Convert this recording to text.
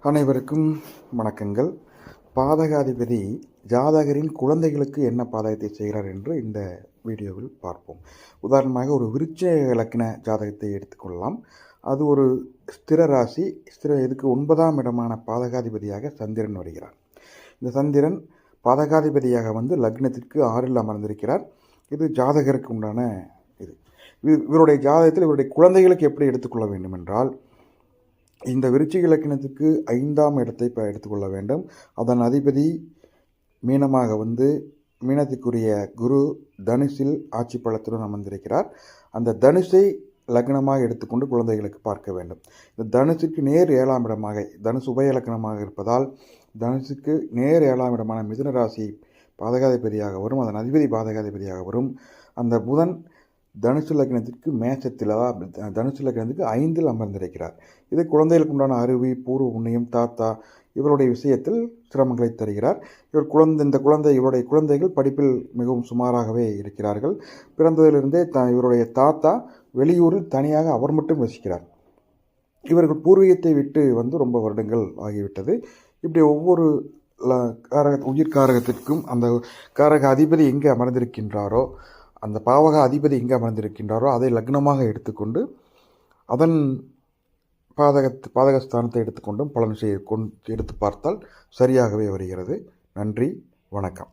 அனைவருக்கும் வணக்கங்கள். பாதகாதிபதி ஜாதகரின் குழந்தைகளுக்கு என்ன பாதகத்தை செய்கிறார் என்று இந்த வீடியோவில் பார்ப்போம். உதாரணமாக ஒரு விருச்சிக லக்ன ஜாதகத்தை எடுத்துக்கொள்ளலாம். அது ஒரு ஸ்திர ராசி. இதுக்கு 9ஆம் இடமான பாதகாதிபதியாக சந்திரன் வருகிறார். இந்த சந்திரன் பாதகாதிபதியாக லக்னத்திற்கு 6ல் அமர்ந்திருக்கிறார். இது ஜாதகருக்கு உண்டான இது. இவருடைய ஜாதகத்தில் இவருடைய குழந்தைகளுக்கு எப்படி எடுத்துக்கொள்ள வேண்டும் என்றால், இந்த விருச்சிக லக்னத்துக்கு 5ஆம் இடத்தை எடுத்துக்கொள்ள வேண்டும். அதன் அதிபதி மீனமாக மீனத்துக்குரிய குரு தனுசில் ஆட்சி பலத்துடன் அமர்ந்திருக்கிறார். அந்த தனுசை லக்னமாக எடுத்துக்கொண்டு குழந்தைகளுக்கு பார்க்க வேண்டும். இந்த தனுசுக்கு நேர் 7ஆம் இடமாக, தனுசு உபய லக்னமாக இருப்பதால் தனுசுக்கு நேர் 7ஆம் இடமான மிதுன ராசி பாதகாதிபதியாக வரும். அதன் அதிபதி பாதகாதிபதியாக வரும். அந்த புதன் தனுசு லக்னத்திற்கு மேசத்தில், தனுசு லக்னத்துக்கு 5ல் அமர்ந்திருக்கிறார். இது குழந்தைகளுக்கு உண்டான அருவி, பூர்வ புண்ணியம், தாத்தா இவருடைய விஷயத்தில் சிரமங்களை தருகிறார். இவருடைய குழந்தைகள் படிப்பில் மிகவும் சுமாராகவே இருக்கிறார்கள். பிறந்ததிலிருந்தே இவருடைய தாத்தா வெளியூரில் தனியாக அவர் மட்டும் வசிக்கிறார். இவர்கள் பூர்வீகத்தை விட்டு ரொம்ப வருடங்கள் ஆகிவிட்டது. இப்படி ஒவ்வொரு உயிர்காரகத்திற்கும் அந்த காரக அதிபதி எங்கே அமர்ந்திருக்கின்றாரோ, அந்த பாவக அதிபதி எங்கே அமர்ந்திருக்கின்றாரோ அதை லக்னமாக எடுத்துக்கொண்டு அதன் பாதகஸ்தானத்தை எடுத்துக்கொண்டும் பலன் எடுத்து பார்த்தால் சரியாகவே வருகிறது. நன்றி, வணக்கம்.